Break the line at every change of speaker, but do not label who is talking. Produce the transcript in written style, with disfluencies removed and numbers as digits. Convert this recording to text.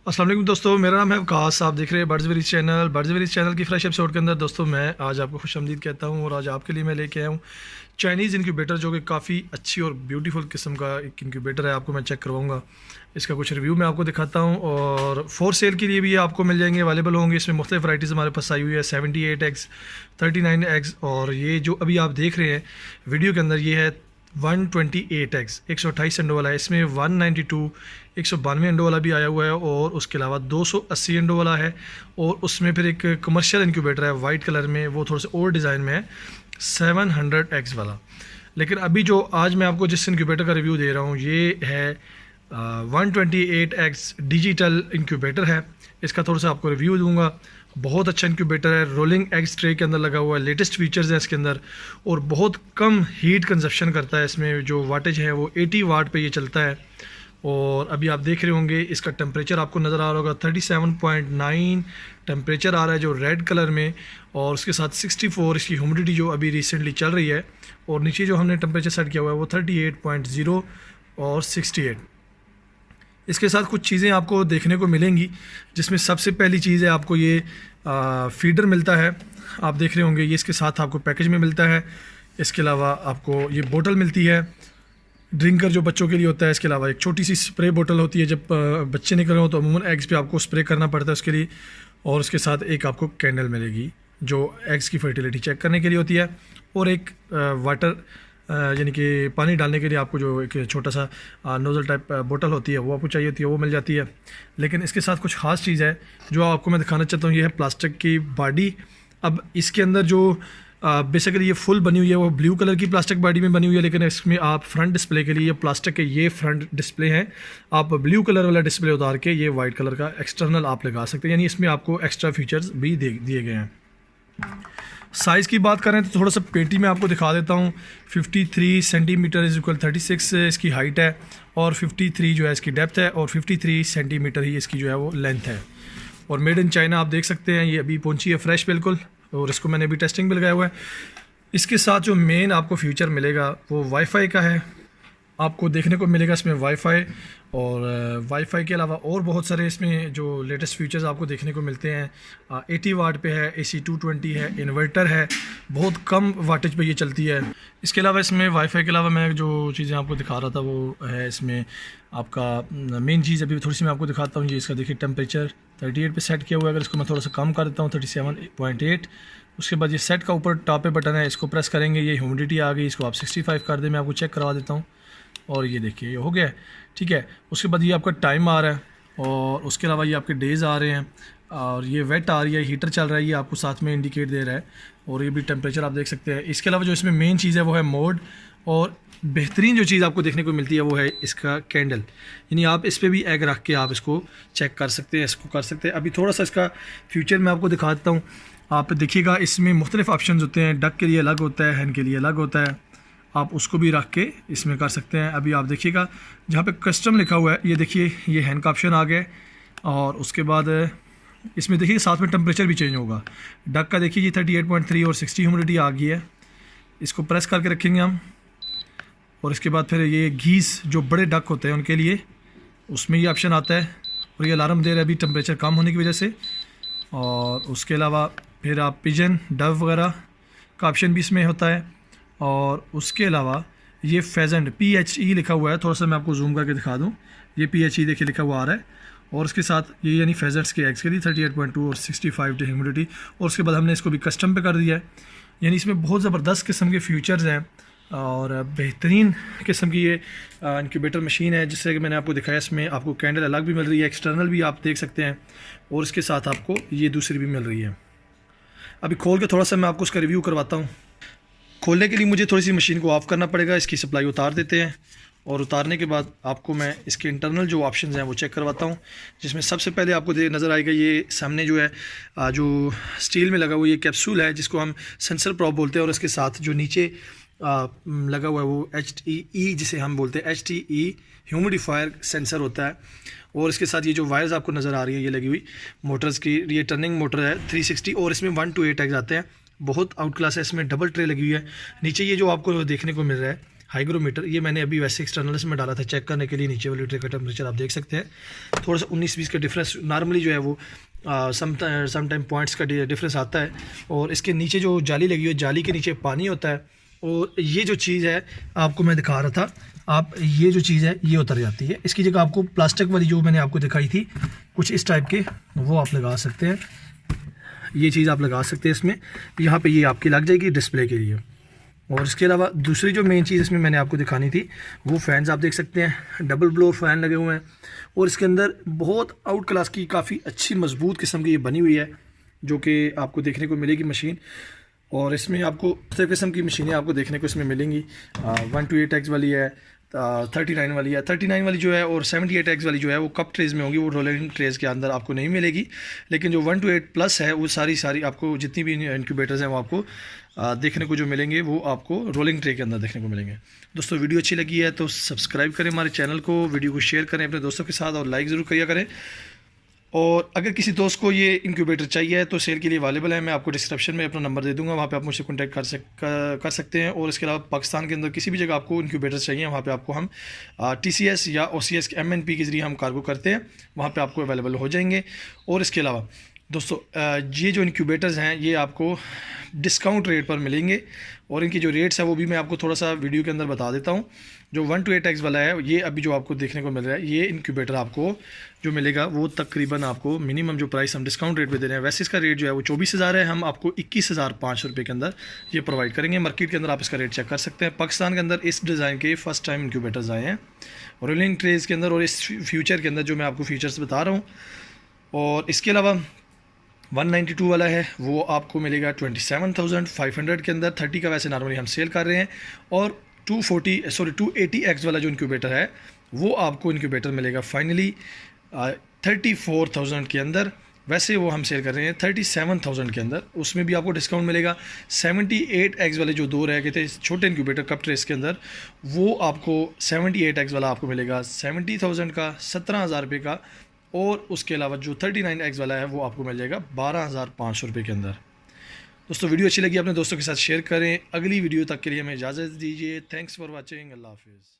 अस्सलाम वालेकुम दोस्तों, मेरा नाम है वकास। आप देख रहे हैं बर्ड्स चैनल की फ्रेश एपिसोड के अंदर दोस्तों मैं आज आपको खुशआमदीद कहता हूं और आज आपके लिए मैं लेके आया हूं चाइनीज़ इंक्यूबेटर, जो कि काफ़ी अच्छी और ब्यूटीफुल किस्म का एक इंक्यूबेटर है। आपको मैं चेक करवाऊंगा, इसका कुछ रिव्यू मैं आपको दिखाता हूं और फॉर सेल के लिए भी ये आपको मिल जाएंगे, अवेलेबल होंगे। इसमें मुख्तलिफ वैराइटीज़ हमारे पास आई हुई है, 78 एग्स, 39 एग्स, और ये जो अभी आप देख रहे हैं वीडियो के अंदर ये है 128 एग्स, 128 अंडों वाला है। इसमें 192 192 अंडों वाला भी आया हुआ है और उसके अलावा 280 अंडों वाला है। और उसमें फिर एक कमर्शियल इंक्यूबेटर है वाइट कलर में, वो थोड़ा सा और डिज़ाइन में है, 700 एग्स वाला। लेकिन अभी जो आज मैं आपको जिस इंक्यूबेटर का रिव्यू दे रहा हूँ ये है 128 एग्स डिजिटल इंक्यूबेटर है। इसका थोड़ा सा आपको रिव्यू दूंगा। बहुत अच्छा इंक्यूबेटर है, रोलिंग एग्स ट्रे के अंदर लगा हुआ है, लेटेस्ट फीचर्स हैं इसके अंदर और बहुत कम हीट कंजप्शन करता है। इसमें जो वाटेज है वो 80 वाट पे ये चलता है। और अभी आप देख रहे होंगे इसका टेम्परेचर आपको नज़र आ रहा होगा, 37.9 टेम्परेचर आ रहा है जो रेड कलर में, और उसके साथ 64 इसकी ह्यूमिडिटी जो अभी रिसेंटली चल रही है। और नीचे जो हमने टेम्परेचर सेट किया हुआ है वो 38.0 और 68। इसके साथ कुछ चीज़ें आपको देखने को मिलेंगी, जिसमें सबसे पहली चीज़ है आपको ये फीडर मिलता है। आप देख रहे होंगे ये इसके साथ आपको पैकेज में मिलता है। इसके अलावा आपको ये बोतल मिलती है, ड्रिंकर जो बच्चों के लिए होता है। इसके अलावा एक छोटी सी स्प्रे बोतल होती है, जब बच्चे निकल रहे हो तो अमूमन एग्स पे आपको स्प्रे करना पड़ता है उसके लिए। और उसके साथ एक आपको कैंडल मिलेगी जो एग्स की फर्टिलिटी चेक करने के लिए होती है। और एक वाटर यानी कि पानी डालने के लिए आपको जो एक छोटा सा नोज़ल टाइप बोतल होती है वो आपको चाहिए होती है, वो मिल जाती है। लेकिन इसके साथ कुछ ख़ास चीज़ है जो आपको मैं दिखाना चाहता हूँ, ये है प्लास्टिक की बॉडी। अब इसके अंदर जो बेसिकली ये फुल बनी हुई है वो ब्लू कलर की प्लास्टिक बॉडी में बनी हुई है, लेकिन इसमें आप फ्रंट डिस्प्ले के लिए ये प्लास्टिक के ये फ्रंट डिस्प्ले हैं, आप ब्लू कलर वाला डिस्प्ले उतार के ये वाइट कलर का एक्सटर्नल आप लगा सकते हैं, यानी इसमें आपको एक्स्ट्रा फीचर्स भी दिए गए हैं। साइज़ की बात करें तो थोड़ा सा पेटी में आपको दिखा देता हूँ। 53 सेंटीमीटर इज इक्वल 36 इसकी हाइट है और 53 जो है इसकी डेप्थ है और 53 सेंटीमीटर ही इसकी जो है वो लेंथ है। और मेड इन चाइना आप देख सकते हैं, ये अभी पहुंची है फ्रेश बिल्कुल, और इसको मैंने अभी टेस्टिंग भी लगाया हुआ है। इसके साथ जो मेन आपको फीचर मिलेगा वो वाईफाई का है, आपको देखने को मिलेगा इसमें वाईफाई। और वाईफाई के अलावा और बहुत सारे इसमें जो लेटेस्ट फीचर्स आपको देखने को मिलते हैं। 80 वाट पे है, AC 220 है, इन्वर्टर है, बहुत कम वाटेज पे ये चलती है। इसके अलावा इसमें वाईफाई के अलावा मैं जो चीज़ें आपको दिखा रहा था वो है इसमें आपका मेन चीज़ अभी थोड़ी सी मैं आपको दिखाता हूँ। ये इसका देखिए टेम्परेचर 38 पे सेट किया हुआ है। अगर इसको मैं थोड़ा सा कम कर देता हूँ 37.8, उसके बाद ये सेट का ऊपर टॉप पे बटन है, इसको प्रेस करेंगे ये ह्यूमिडिटी आ गई, इसको आप 65 कर दें, मैं आपको चेक करवा देता हूँ। और ये देखिए ये हो गया है, ठीक है। उसके बाद ये आपका टाइम आ रहा है और उसके अलावा ये आपके डेज़ आ रहे हैं और ये वेट आ रही है, हीटर चल रहा है, ये आपको साथ में इंडिकेट दे रहा है। और ये भी टेम्परेचर आप देख सकते हैं। इसके अलावा जो इसमें मेन चीज़ है वो है मोड, और बेहतरीन जो चीज़ आपको देखने को मिलती है वो है इसका कैंडल, यानी आप इस पर भी एग रख के आप इसको चेक कर सकते हैं, इसको कर सकते हैं। अभी थोड़ा सा इसका फ्यूचर मैं आपको दिखा देता हूँ। आप देखिएगा इसमें मुख्तलिफ ऑप्शन होते हैं, डक के लिए अलग होता है, हैन के लिए अलग होता है, आप उसको भी रख के इसमें कर सकते हैं। अभी आप देखिएगा जहाँ पे कस्टम लिखा हुआ है, ये देखिए ये हैंड का ऑप्शन आ गया। और उसके बाद इसमें देखिए साथ में टेम्परेचर भी चेंज होगा। डक का देखिए ये 38.3 और 60 ह्यूमिडिटी आ गई है। इसको प्रेस करके रखेंगे हम और इसके बाद फिर ये घीस जो बड़े डक होते हैं उनके लिए उसमें ये ऑप्शन आता है और ये अलार्म दे रहा है अभी टेम्परेचर कम होने की वजह से। और उसके अलावा फिर आप पिजन डव वगैरह का ऑप्शन भी इसमें होता है। और उसके अलावा ये फेजेंट PHE लिखा हुआ है, थोड़ा सा मैं आपको जूम करके दिखा दूँ, ये PHE देखिए लिखा हुआ आ रहा है। और उसके साथ ये यानी फेजेंट्स के एग्स के लिए 38.2 और 65 ह्यूमिडिटी। और उसके बाद हमने इसको भी कस्टम पे कर दिया है, यानी इसमें बहुत ज़बरदस्त किस्म के फीचर्स हैं और बेहतरीन किस्म की ये इंक्यूबेटर मशीन है। जिससे कि मैंने आपको दिखाया, इसमें आपको कैंडल अलग भी मिल रही है, एक्सटर्नल भी आप देख सकते हैं, और इसके साथ आपको ये दूसरी भी मिल रही है। अभी खोल के थोड़ा सा मैं आपको उसका रिव्यू करवाता हूँ। खोलने के लिए मुझे थोड़ी सी मशीन को ऑफ़ करना पड़ेगा, इसकी सप्लाई उतार देते हैं और उतारने के बाद आपको मैं इसके इंटरनल जो ऑप्शंस हैं वो चेक करवाता हूँ। जिसमें सबसे पहले आपको नज़र आएगा ये सामने जो है जो स्टील में लगा हुआ ये कैप्सूल है, जिसको हम सेंसर प्रॉप बोलते हैं। और इसके साथ जो नीचे लगा हुआ है वो HTE जिसे हम बोलते हैं, HTE ह्यूमिडिफायर सेंसर होता है। और इसके साथ ये जो वायर्स आपको नज़र आ रही है ये लगी हुई मोटर्स की, ये टर्निंग मोटर है 360 और इसमें 1 to 8 एग्स आते हैं। बहुत आउट क्लास है, इसमें डबल ट्रे लगी हुई है। नीचे ये जो आपको देखने को मिल रहा है हाइग्रोमीटर, ये मैंने अभी वैसे एक्सटर्नल्स में डाला था चेक करने के लिए। नीचे वाली ट्रे का टेम्परेचर आप देख सकते हैं, थोड़ा सा 19-20 का डिफरेंस नॉर्मली जो है वो सम टाइम पॉइंट्स का डिफरेंस आता है। और इसके नीचे जो जाली लगी हुई है, जाली के नीचे पानी होता है। और ये जो चीज़ है आपको मैं दिखा रहा था, आप ये जो चीज़ है ये उतर जाती है। इसकी जगह आपको प्लास्टिक वाली जो मैंने आपको दिखाई थी कुछ इस टाइप के, वो आप लगा सकते हैं। ये चीज़ आप लगा सकते हैं इसमें, यहाँ पे ये आपकी लग जाएगी डिस्प्ले के लिए। और इसके अलावा दूसरी जो मेन चीज़ इसमें मैंने आपको दिखानी थी वो फ़ैन्स आप देख सकते हैं, डबल ब्लोअर फ़ैन लगे हुए हैं। और इसके अंदर बहुत आउट क्लास की काफ़ी अच्छी मजबूत किस्म की ये बनी हुई है, जो कि आपको देखने को मिलेगी मशीन। और इसमें आपको तरह किस्म की मशीनें आपको देखने को इसमें मिलेंगी। 128X वाली है, 39 वाली है। 39 वाली जो है और 78X वाली जो है वो कप ट्रेज में होगी, वो रोलिंग ट्रेज के अंदर आपको नहीं मिलेगी। लेकिन जो 128 प्लस है वो सारी आपको जितनी भी इंक्यूबेटर्स हैं वो आपको देखने को जो मिलेंगे वो आपको रोलिंग ट्रे के अंदर देखने को मिलेंगे। दोस्तों वीडियो अच्छी लगी है तो सब्सक्राइब करें हमारे चैनल को, वीडियो को शेयर करें अपने दोस्तों के साथ और लाइक ज़रूर किया करें। और अगर किसी दोस्त को ये इंक्यूबेटर चाहिए तो सेल के लिए अवेलेबल है, मैं आपको डिस्क्रिप्शन में अपना नंबर दे दूंगा, वहाँ पे आप मुझसे कॉन्टैक्ट कर सकते हैं। और इसके अलावा पाकिस्तान के अंदर किसी भी जगह आपको इंक्यूबेटर चाहिए, वहाँ पे आपको हम TCS या OCS MNP के ज़रिए हम कार्गो करते हैं, वहाँ पे आपको अवेलेबल हो जाएंगे। और इसके अलावा दोस्तों ये जो इंक्यूबेटर्स हैं ये आपको डिस्काउंट रेट पर मिलेंगे। और इनकी जो रेट्स है वो भी मैं आपको थोड़ा सा वीडियो के अंदर बता देता हूँ। जो 128X वाला है ये अभी जो आपको देखने को मिल रहा है, ये इंक्यूबेटर आपको जो मिलेगा वो तकरीबन आपको मिनिमम जो प्राइस हम डिस्काउंट रेट पे दे रहे हैं, वैसे इसका रेट जो है वो 24,000 है, हम आपको 21,500 रुपये के अंदर ये प्रोवाइड करेंगे। मार्केट के अंदर आप इसका रेट चेक कर सकते हैं। पाकिस्तान के अंदर इस डिज़ाइन के फर्स्ट टाइम इंक्यूबेटर्स आए हैं रोलिंग ट्रेज के अंदर, और इस फ्यूचर के अंदर जो मैं आपको फीचर्स बता रहा हूँ। और इसके अलावा 192 वाला है वो आपको मिलेगा 27,500 के अंदर, 30 का वैसे नॉर्मली हम सेल कर रहे हैं। और 280X वाला जो इंक्यूबेटर है वो आपको इंक्यूबेटर मिलेगा फाइनली 34,000 के अंदर, वैसे वो हम सेल कर रहे हैं 37,000 के अंदर, उसमें भी आपको डिस्काउंट मिलेगा। 78X वाले जो दो रह गए थे छोटे इंक्यूबेटर कप ट्रेस के अंदर, वो आपको 78X वाला आपको मिलेगा 70,000 का, 17,000 रुपये का। और उसके अलावा जो 39X वाला है वो आपको मिल जाएगा 12,500 रुपये के अंदर। दोस्तों वीडियो अच्छी लगी अपने दोस्तों के साथ शेयर करें। अगली वीडियो तक के लिए हमें इजाज़त दीजिए। Thanks for watching. अल्लाह हाफिज़।